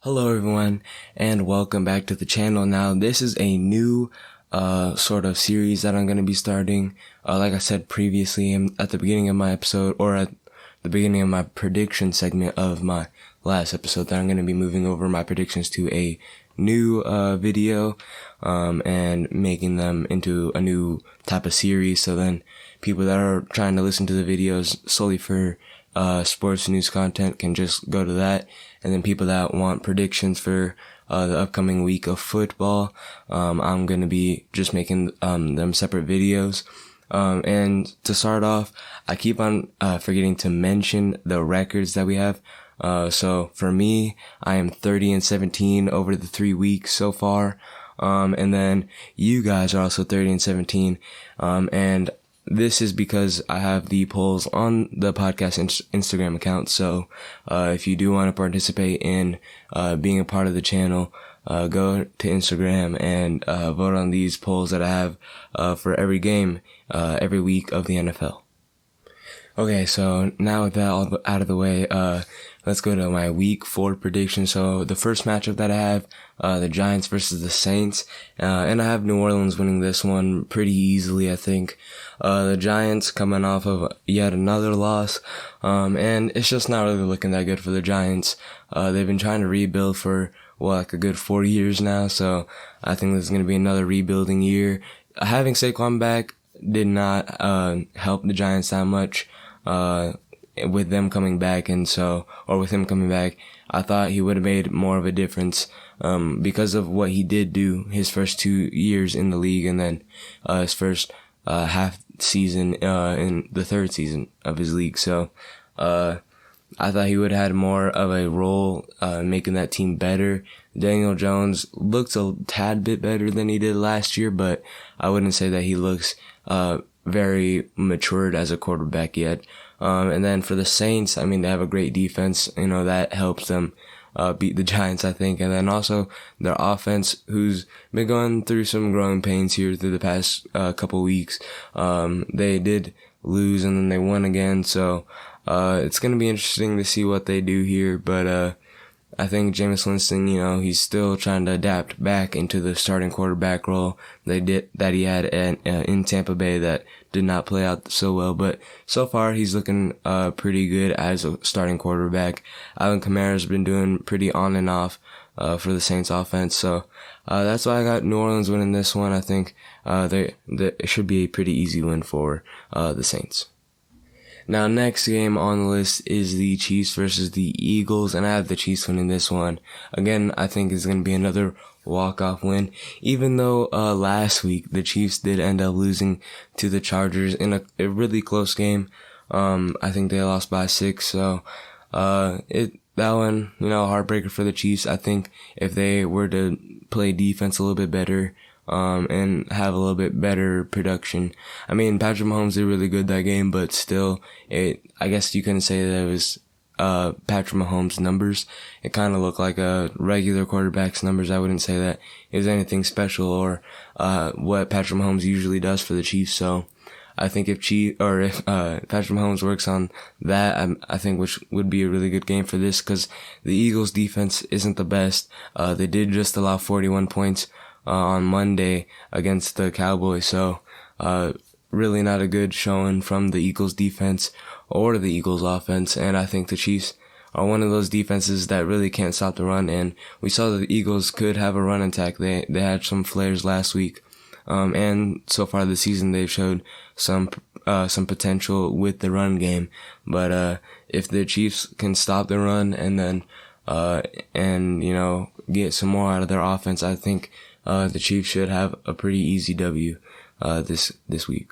Hello everyone, and welcome back to the channel. Now, this is a new sort of series that I'm going to be starting. Like I said previously at the beginning of my episode, or at the beginning of my prediction segment of my last episode, that I'm going to be moving over my predictions to a new video and making them into a new type of series. So then people that are trying to listen to the videos solely for sports news content can just go to that. And then people that want predictions for the upcoming week of football, I'm going to be just making them separate videos. And to start off, I keep on forgetting to mention the records that we have. So for me, I am 30-17 over the 3 weeks so far. And then you guys are also 30-17. And this is because I have the polls on the podcast Instagram account. So, if you do want to participate in, being a part of the channel, go to Instagram and, vote on these polls that I have, for every game, every week of the NFL. Okay, so now with that all out of the way, let's go to my week 4 prediction. So the first matchup that I have, the Giants versus the Saints, and I have New Orleans winning this one pretty easily, I think. The Giants coming off of yet another loss, and it's just not really looking that good for the Giants. They've been trying to rebuild for, like a good 4 years now, so I think this is going to be another rebuilding year. Having Saquon back did not, help the Giants that much. With them coming back, with him coming back, I thought he would have made more of a difference, because of what he did do his first 2 years in the league, and then, his first, half season, in the third season of his league. So, I thought he would have had more of a role, making that team better. Daniel Jones looks a tad bit better than he did last year, but I wouldn't say that he looks, very matured as a quarterback yet. And then for the Saints, I mean, they have a great defense, that helps them, beat the Giants, I think. And then also their offense, who's been going through some growing pains here through the past, couple weeks. They did lose and then they won again. So, it's going to be interesting to see what they do here. But, I think Jameis Winston, he's still trying to adapt back into the starting quarterback role that he had in Tampa Bay that did not play out so well. But so far, he's looking pretty good as a starting quarterback. Alvin Kamara's been doing pretty on and off for the Saints offense. So that's why I got New Orleans winning this one. I think it should be a pretty easy win for the Saints. Now, next game on the list is the Chiefs versus the Eagles, and I have the Chiefs winning this one. Again, I think it's going to be another walk-off win, even though last week the Chiefs did end up losing to the Chargers in a really close game. I think they lost by 6, so that one, heartbreaker for the Chiefs. I think if they were to play defense a little bit better, and have a little bit better production. I mean, Patrick Mahomes did really good that game, but still, I guess you couldn't say that it was, Patrick Mahomes' numbers. It kind of looked like a regular quarterback's numbers. I wouldn't say that it was anything special or, what Patrick Mahomes usually does for the Chiefs. So, I think if Patrick Mahomes works on that, I think which would be a really good game for this, cause the Eagles defense isn't the best. They did just allow 41 points on Monday against the Cowboys. So, really not a good showing from the Eagles defense or the Eagles offense. And I think the Chiefs are one of those defenses that really can't stop the run. And we saw that the Eagles could have a run attack. They had some flares last week. And so far this season, they've showed some potential with the run game. But, if the Chiefs can stop the run and then, get some more out of their offense, I think, the Chiefs should have a pretty easy W, this week.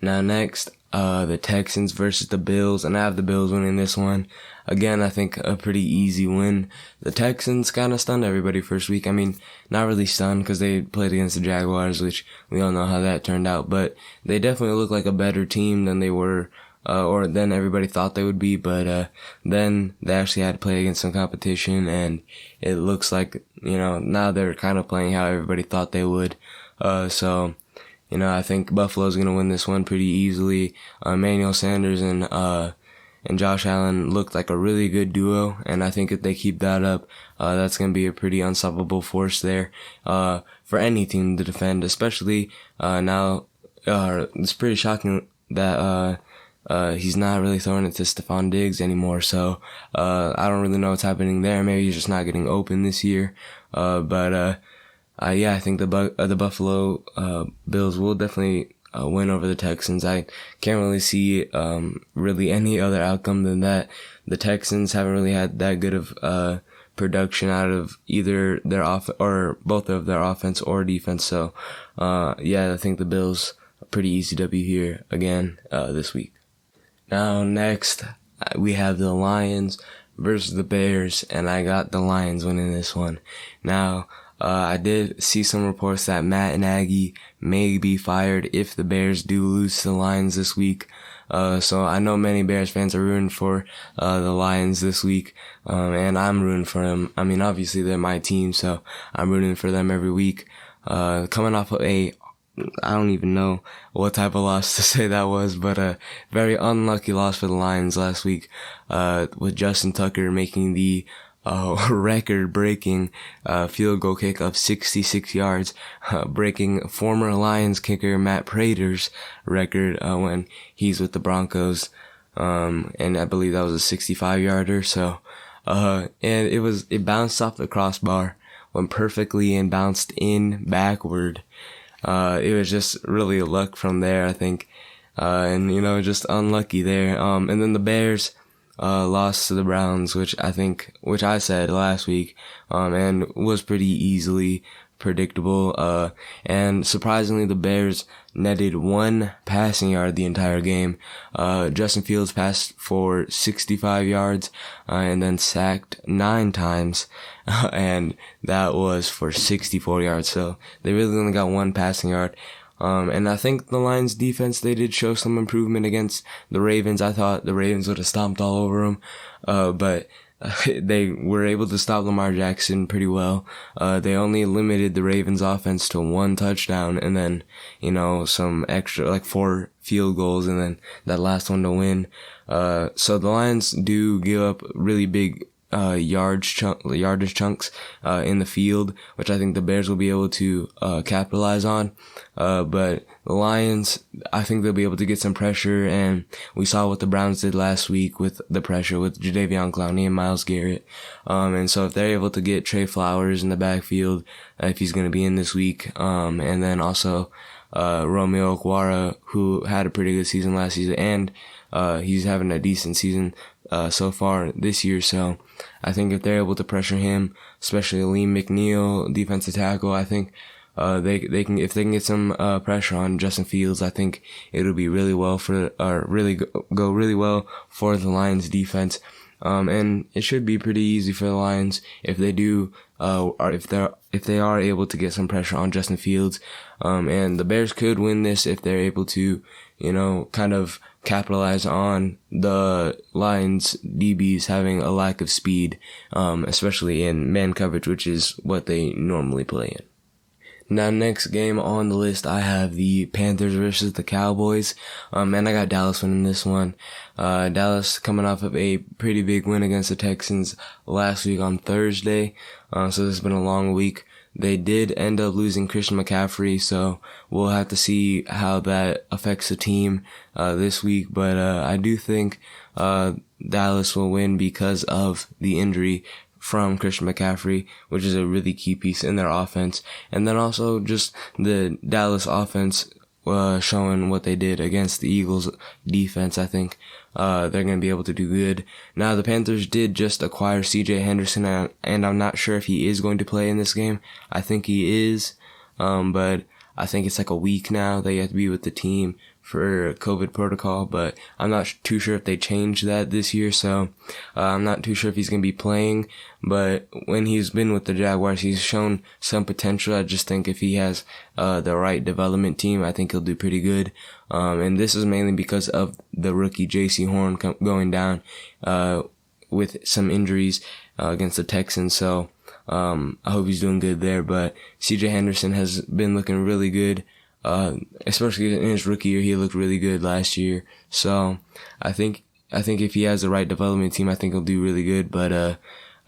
Now next, the Texans versus the Bills, and I have the Bills winning this one. Again, I think a pretty easy win. The Texans kind of stunned everybody first week. I mean, not really stunned because they played against the Jaguars, which we all know how that turned out, but they definitely look like a better team than they were, or than everybody thought they would be. But, then they actually had to play against some competition, and it looks like, now they're kind of playing how everybody thought they would. So, I think Buffalo's going to win this one pretty easily. Emmanuel Sanders and and Josh Allen looked like a really good duo, and I think if they keep that up, that's going to be a pretty unstoppable force there, for any team to defend, especially, now, it's pretty shocking that, he's not really throwing it to Stephon Diggs anymore, so, I don't really know what's happening there. Maybe he's just not getting open this year, but I think the Buffalo, Bills will definitely, win over the Texans. I can't really see, really any other outcome than that. The Texans haven't really had that good of, production out of either their or both of their offense or defense, so, I think the Bills, a pretty easy W here again, this week. Now, next, we have the Lions versus the Bears, and I got the Lions winning this one. Now, I did see some reports that Matt Nagy may be fired if the Bears do lose to the Lions this week. So I know many Bears fans are rooting for, the Lions this week. And I'm rooting for them. I mean, obviously they're my team, so I'm rooting for them every week. Coming off of I don't even know what type of loss to say that was, but a very unlucky loss for the Lions last week, with Justin Tucker making the record-breaking, field goal kick of 66 yards, breaking former Lions kicker Matt Prater's record, when he's with the Broncos, and I believe that was a 65-yarder, so, and it bounced off the crossbar, went perfectly and bounced in backward. It was just really luck from there, I think, and, just unlucky there, and then the Bears, lost to the Browns, which I said last week, and was pretty easily predictable, and surprisingly the Bears netted 1 passing yard the entire game. Justin Fields passed for 65 yards, and then sacked 9 times, and that was for 64 yards, so they really only got 1 passing yard. And I think the Lions defense, they did show some improvement against the Ravens. I thought the Ravens would have stomped all over them, but they were able to stop Lamar Jackson pretty well. They only limited the Ravens offense to 1 touchdown and then, some extra, like 4 field goals and then that last one to win. So the Lions do give up really big yardage chunks in the field, which I think the Bears will be able to capitalize on. But the Lions, I think they'll be able to get some pressure, and we saw what the Browns did last week with the pressure with Jadeveon Clowney and Myles Garrett. And so if they're able to get Trey Flowers in the backfield, if he's going to be in this week, and then also Romeo Okwara, who had a pretty good season last season, and he's having a decent season so far this year, so I think if they're able to pressure him, especially Liam McNeil, defensive tackle, I think they can, if they can get some pressure on Justin Fields, I think it'll be really well go really well for the Lions defense. And it should be pretty easy for the Lions if they do, or if they are able to get some pressure on Justin Fields. And the Bears could win this if they're able to, kind of capitalize on the Lions DBs having a lack of speed, especially in man coverage, which is what they normally play in. Now, next game on the list, I have the Panthers versus the Cowboys. And I got Dallas winning this one. Dallas coming off of a pretty big win against the Texans last week on Thursday. So this has been a long week. They did end up losing Christian McCaffrey, so we'll have to see how that affects the team, this week. But, I do think, Dallas will win because of the injury from Christian McCaffrey, which is a really key piece in their offense. And then also just the Dallas offense, showing what they did against the Eagles defense. I think, they're going to be able to do good. Now, the Panthers did just acquire CJ Henderson, and I'm not sure if he is going to play in this game. I think he is, but I think it's like a week now that you have to be with the team for COVID protocol, but I'm not too sure if they changed that this year, so I'm not too sure if he's going to be playing, but when he's been with the Jaguars, he's shown some potential. I just think if he has the right development team, I think he'll do pretty good, and this is mainly because of the rookie J.C. Horn going down with some injuries against the Texans, so I hope he's doing good there. But CJ Henderson has been looking really good, especially in his rookie year. He looked really good last year. So I think if he has the right development team, I think he'll do really good. But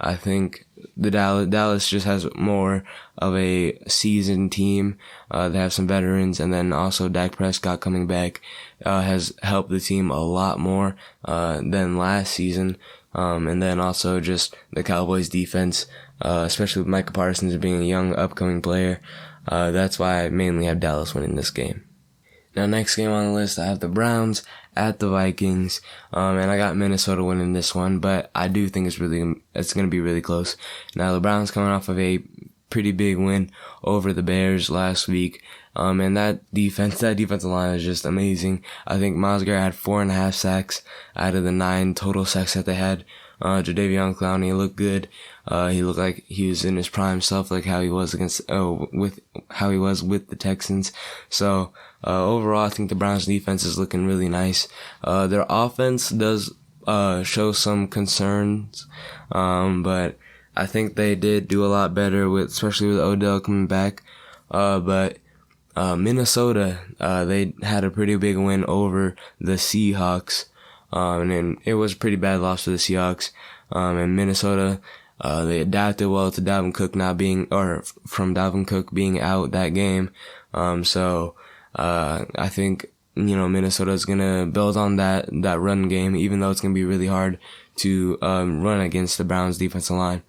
I think the Dallas just has more of a seasoned team. They have some veterans, and then also Dak Prescott coming back has helped the team a lot more than last season. And then also just the Cowboys defense, especially with Micah Parsons being a young upcoming player. That's why I mainly have Dallas winning this game. Now, next game on the list, I have the Browns at the Vikings, and I got Minnesota winning this one, but I do think it's going to be really close. Now, the Browns coming off of a pretty big win over the Bears last week, and that defensive line is just amazing. I think Myles Garrett had 4.5 sacks out of the 9 total sacks that they had. Jadeveon Clowney looked good. He looked like he was in his prime self, like how he was with the Texans. So, overall, I think the Browns defense is looking really nice. Their offense does, show some concerns. But I think they did do a lot better especially with Odell coming back. But Minnesota, they had a pretty big win over the Seahawks. And then it was a pretty bad loss for the Seahawks. And Minnesota, they adapted well to Dalvin Cook from Dalvin Cook being out that game. So, I think, Minnesota's gonna build on that run game, even though it's gonna be really hard to, run against the Browns defensive line.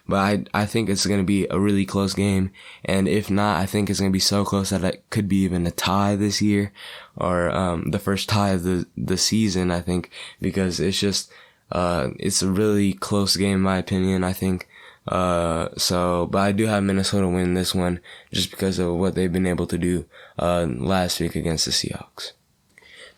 But I think it's gonna be a really close game. And if not, I think it's gonna be so close that it could be even a tie this year, or, the first tie of the season, I think, because it's just, it's a really close game in my opinion, I think. But I do have Minnesota win this one just because of what they've been able to do, last week against the Seahawks.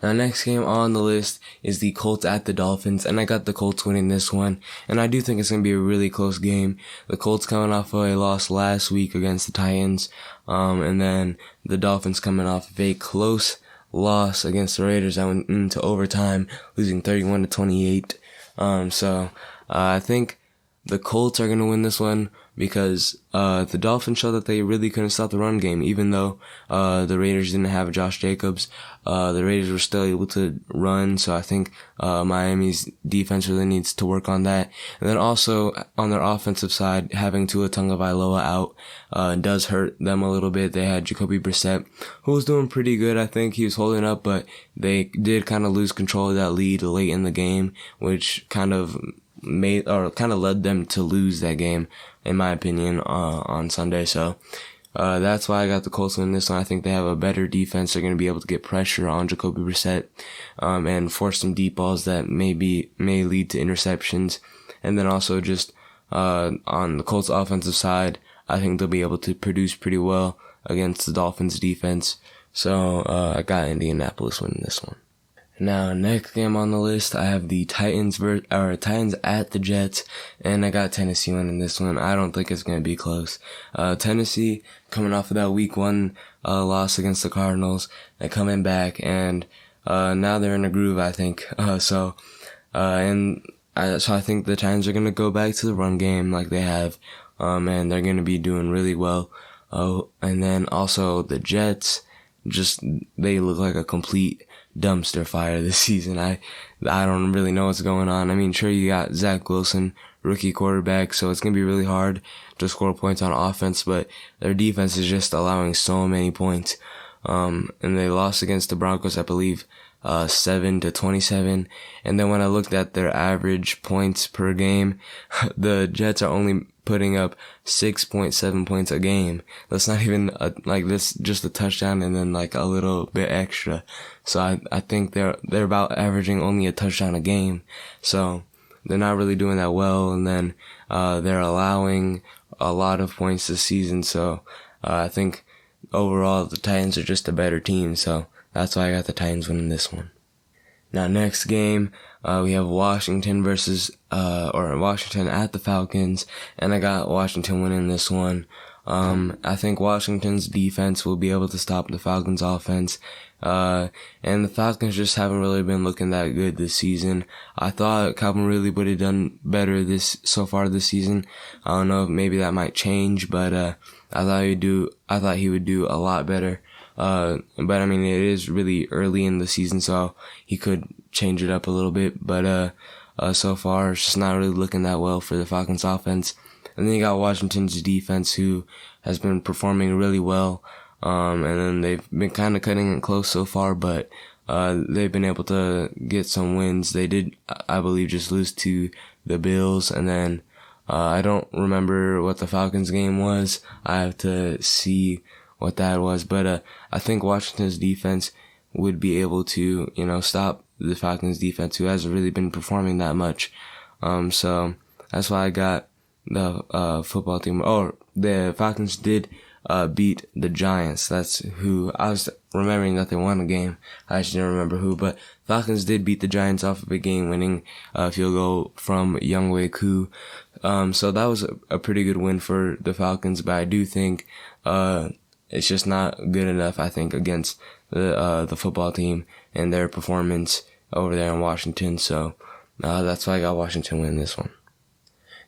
Now, next game on the list is the Colts at the Dolphins, and I got the Colts winning this one, and I do think it's going to be a really close game. The Colts coming off of a loss last week against the Titans, and then the Dolphins coming off of a close loss against the Raiders that went into overtime, losing 31-28. I think the Colts are going to win this one because the Dolphins showed that they really couldn't stop the run game, even though the Raiders didn't have Josh Jacobs. The Raiders were still able to run, so I think Miami's defense really needs to work on that. And then also on their offensive side, having Tua Tagovailoa out does hurt them a little bit. They had Jacoby Brissett, who was doing pretty good. I think he was holding up, but they did kind of lose control of that lead late in the game, which kind of led them to lose that game, in my opinion, on Sunday. So, that's why I got the Colts win this one. I think they have a better defense. They're going to be able to get pressure on Jacoby Brissett, and force some deep balls that may lead to interceptions. And then also just, on the Colts offensive side, I think they'll be able to produce pretty well against the Dolphins defense. So, I got Indianapolis winning this one. Now, next game on the list, I have the Titans at the Jets, and I got Tennessee winning this one. I don't think it's going to be close. Tennessee, coming off of that week 1 loss against the Cardinals, they're coming back, and now they're in a groove, I think. So I think the Titans are going to go back to the run game like they have, and they're going to be doing really well. And then also the Jets, they look like a complete dumpster fire this season. I don't really know what's going on. I mean, sure, you got Zach Wilson, rookie quarterback, so it's going to be really hard to score points on offense, but their defense is just allowing so many points. And they lost against the Broncos, I believe, 7-27. And then when I looked at their average points per game, the Jets are only putting up 6.7 points a game. That's not even just a touchdown and then like a little bit extra. So I think they're about averaging only a touchdown a game. So they're not really doing that well. And then, they're allowing a lot of points this season. So, I think overall the Titans are just a better team. So that's why I got the Titans winning this one. Now, next game, we have Washington Washington at the Falcons, and I got Washington winning this one. I think Washington's defense will be able to stop the Falcons' offense, and the Falcons just haven't really been looking that good this season. I thought Calvin Ridley would have done better so far this season. I don't know if maybe that might change, but I thought he would do a lot better But I mean, it is really early in the season, so he could change it up a little bit. But so far, it's just not really looking that well for the Falcons offense. And then you got Washington's defense, who has been performing really well. And then they've been kind of cutting it close so far, but they've been able to get some wins. They did, I believe, just lose to the Bills, and then I don't remember what the Falcons game was. I have to see what that was, but I think Washington's defense would be able to, stop the Falcons defense, who hasn't really been performing that much. So that's why I got the football team. Oh, the Falcons did beat the Giants. That's who I was remembering that they won a game. I just didn't remember who, but Falcons did beat the Giants off of a game-winning field goal from Younghoe Koo. So that was a pretty good win for the Falcons, but I do think it's just not good enough, I think, against the football team and their performance over there in Washington. So that's why I got Washington win this one.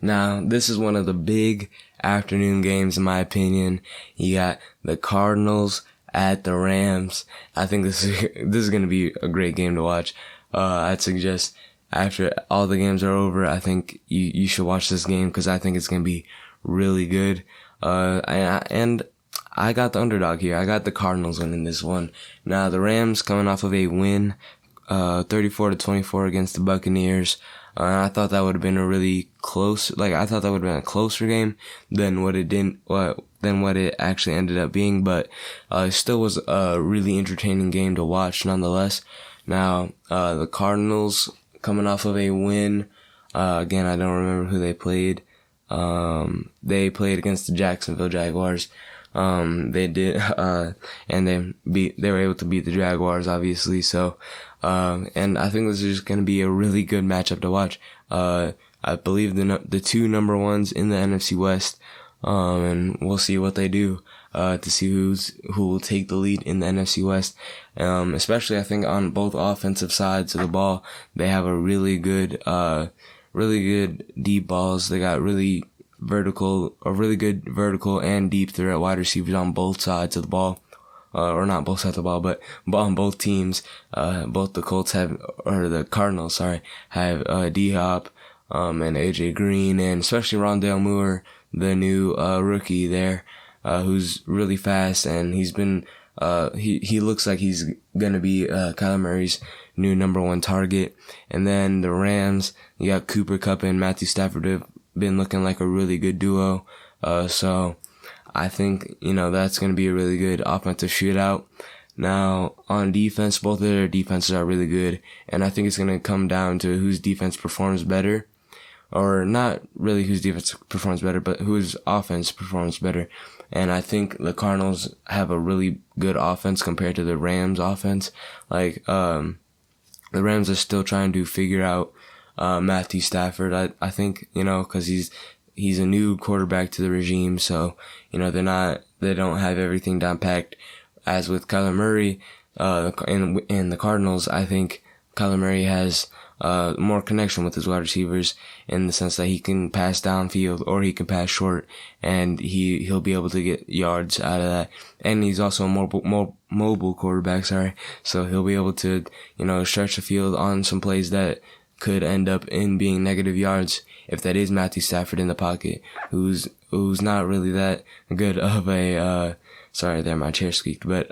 Now, this is one of the big afternoon games, in my opinion. You got the Cardinals at the Rams. I think this is going to be a great game to watch. I'd suggest after all the games are over, I think you should watch this game, because I think it's going to be really good. And I got the underdog here. I got the Cardinals winning this one. Now, the Rams coming off of a win, 34-24 against the Buccaneers. I thought that would have been a really close, I thought that would have been a closer game than what it actually ended up being, but it still was a really entertaining game to watch nonetheless. Now, the Cardinals coming off of a win, again, I don't remember who they played. They played against the Jacksonville Jaguars. They did, and they were able to beat the Jaguars, obviously, so, and I think this is just gonna be a really good matchup to watch. I believe the two number ones in the NFC West, and we'll see what they do, to see who will take the lead in the NFC West. Especially I think on both offensive sides of the ball, they have a really good deep balls. They got really good vertical and deep threat wide receivers on both sides of the ball. Or not both sides of the ball, but on both teams. Both the Cardinals, have D-Hop, and AJ Green, and especially Rondale Moore, the new rookie there, who's really fast, and he's been he looks like he's gonna be Kyler Murray's new number one target. And then the Rams, you got Cooper Kupp and Matthew Stafford, have been looking like a really good duo. So I think, that's going to be a really good offensive shootout. Now, on defense, both of their defenses are really good, and I think it's going to come down to whose defense performs better. Or not really whose defense performs better, but whose offense performs better. And I think the Cardinals have a really good offense compared to the Rams offense. The Rams are still trying to figure out Matthew Stafford. I think, cause he's a new quarterback to the regime. So, they don't have everything down packed. As with Kyler Murray, in the Cardinals, I think Kyler Murray has more connection with his wide receivers, in the sense that he can pass downfield or he can pass short, and he'll be able to get yards out of that. And he's also a mobile quarterback, so he'll be able to, stretch the field on some plays that could end up in being negative yards, if that is Matthew Stafford in the pocket, who's not really that good of a, sorry there, my chair squeaked, but,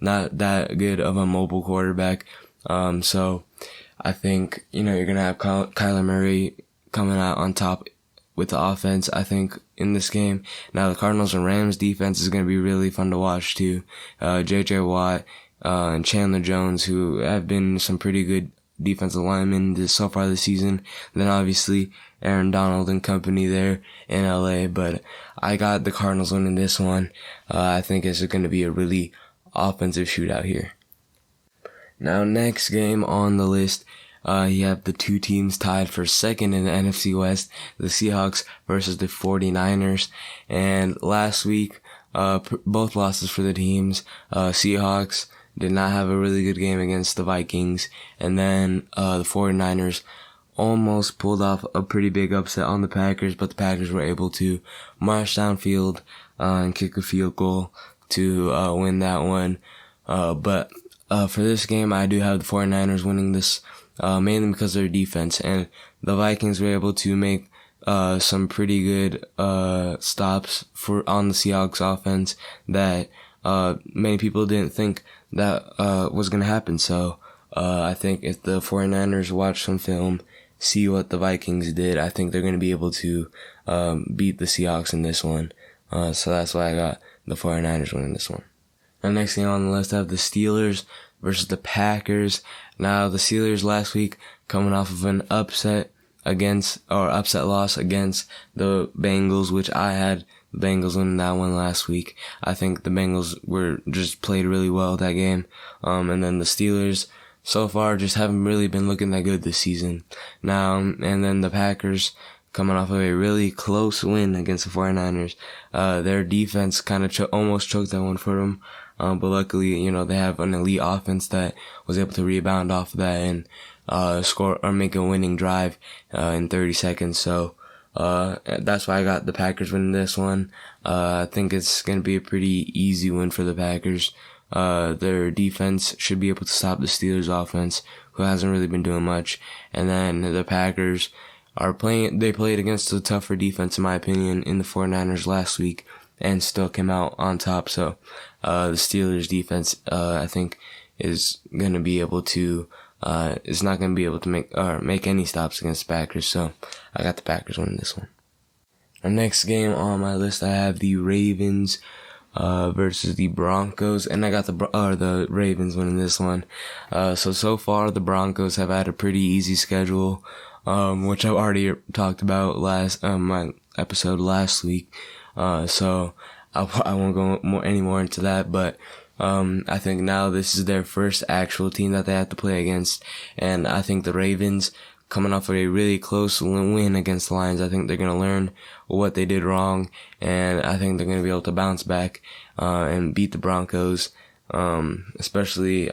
not that good of a mobile quarterback. So I think, you're going to have Kyler Murray coming out on top with the offense, I think, in this game. Now, the Cardinals and Rams defense is going to be really fun to watch, too. J.J. Watt, and Chandler Jones, who have been some pretty good defensive linemen so far this season. And then, obviously, Aaron Donald and company there in LA. But I got the Cardinals winning this one. I think it's going to be a really offensive shootout here. Now, next game on the list, you have the two teams tied for second in the NFC West, the Seahawks versus the 49ers. And last week, both losses for the teams. Seahawks did not have a really good game against the Vikings. And then, the 49ers almost pulled off a pretty big upset on the Packers, but the Packers were able to march downfield, and kick a field goal to win that one. But for this game, I do have the 49ers winning this, mainly because of their defense. And the Vikings were able to make some pretty good stops on the Seahawks offense that many people didn't think that was going to happen. So I think if the 49ers watch some film, see what the Vikings did, I think they're going to be able to beat the Seahawks in this one. So that's why I got the 49ers winning this one. The next game on the list, I have the Steelers versus the Packers. Now, the Steelers last week coming off of an upset loss against the Bengals, which I had the Bengals winning that one last week. I think the Bengals just played really well that game. And then the Steelers so far just haven't really been looking that good this season. Now, and then the Packers coming off of a really close win against the 49ers. Their defense kind of almost choked that one for them. But luckily, they have an elite offense that was able to rebound off of that and score or make a winning drive in 30 seconds. So that's why I got the Packers winning this one. I think it's going to be a pretty easy win for the Packers. Their defense should be able to stop the Steelers offense, who hasn't really been doing much. And then the Packers they played against a tougher defense, in my opinion, in the 49ers last week and still came out on top. So the Steelers defense, I think, is going to be able to is not going to be able to make any stops against the Packers. So I got the Packers winning this one. Our next game on my list, I have the Ravens versus the Broncos, and I got the Ravens winning this one. So far the Broncos have had a pretty easy schedule, which I've already talked about my episode last week. So I won't go any more into that, but I think now this is their first actual team that they have to play against, and I think the Ravens, coming off of a really close win against the Lions, I think they're going to learn what they did wrong, and I think they're going to be able to bounce back and beat the Broncos, especially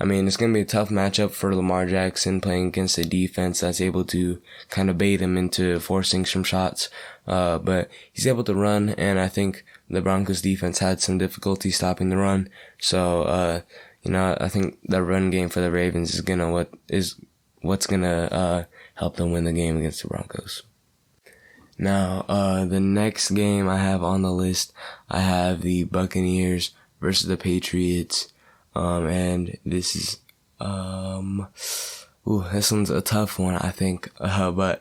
it's going to be a tough matchup for Lamar Jackson playing against a defense that's able to kind of bait him into forcing some shots. But he's able to run, and I think the Broncos defense had some difficulty stopping the run. So, I think the run game for the Ravens is what's gonna help them win the game against the Broncos. Now, the next game I have on the list, I have the Buccaneers versus the Patriots. And this is, this one's a tough one, I think, but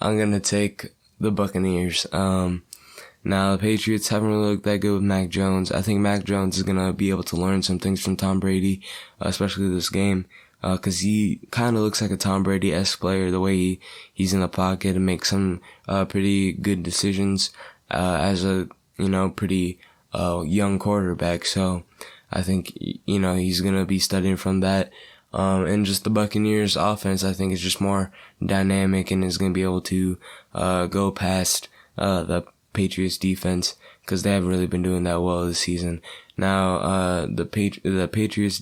I'm gonna take the Buccaneers. Now the Patriots haven't really looked that good with Mac Jones. I think Mac Jones is gonna be able to learn some things from Tom Brady, especially this game, cause he kinda looks like a Tom Brady-esque player, the way he's in the pocket and makes some, pretty good decisions, as a, pretty, young quarterback. So, I think, he's going to be studying from that. And just the Buccaneers offense, I think, is just more dynamic and is going to be able to go past the Patriots defense, because they haven't really been doing that well this season. Now, the Patriots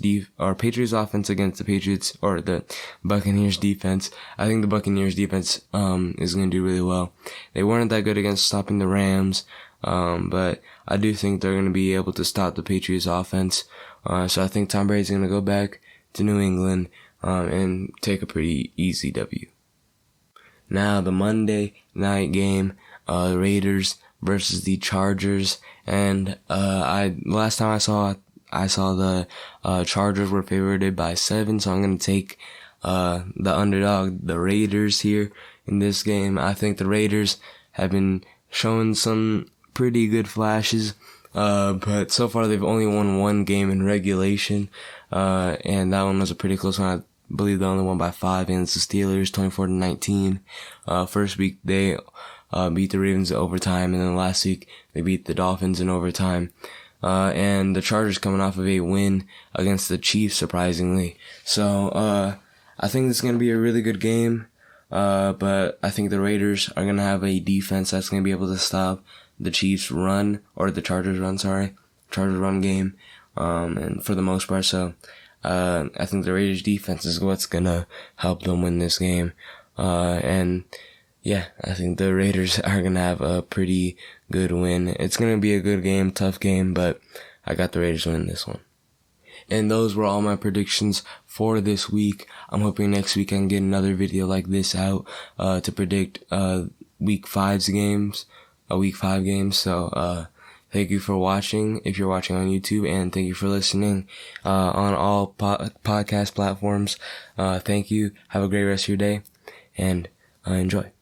offense against the Patriots, or the Buccaneers defense, I think the Buccaneers defense is going to do really well. They weren't that good against stopping the Rams, but I do think they're going to be able to stop the Patriots offense. So I think Tom Brady's going to go back to New England, and take a pretty easy W. Now, the Monday night game, the Raiders versus the Chargers, and last time I saw the Chargers were favored by 7, so I'm going to take the underdog, the Raiders, here in this game. I think the Raiders have been showing some pretty good flashes, but so far they've only won one game in regulation, and that one was a pretty close one. I believe they only won by 5 against the Steelers, 24-19. First week they beat the Ravens in overtime, and then last week they beat the Dolphins in overtime. And the Chargers coming off of a win against the Chiefs, surprisingly. So I think this is going to be a really good game, but I think the Raiders are going to have a defense that's going to be able to stop the Chiefs run, or the Chargers run game, and for the most part. So I think the Raiders defense is what's going to help them win this game. And yeah, I think the Raiders are going to have a pretty good win. It's going to be a good game, tough game, but I got the Raiders winning this one. And those were all my predictions for this week. I'm hoping next week I can get another video like this out to predict week 5 games. So thank you for watching if you're watching on YouTube, and thank you for listening on all podcast platforms. Thank you. Have a great rest of your day, and enjoy.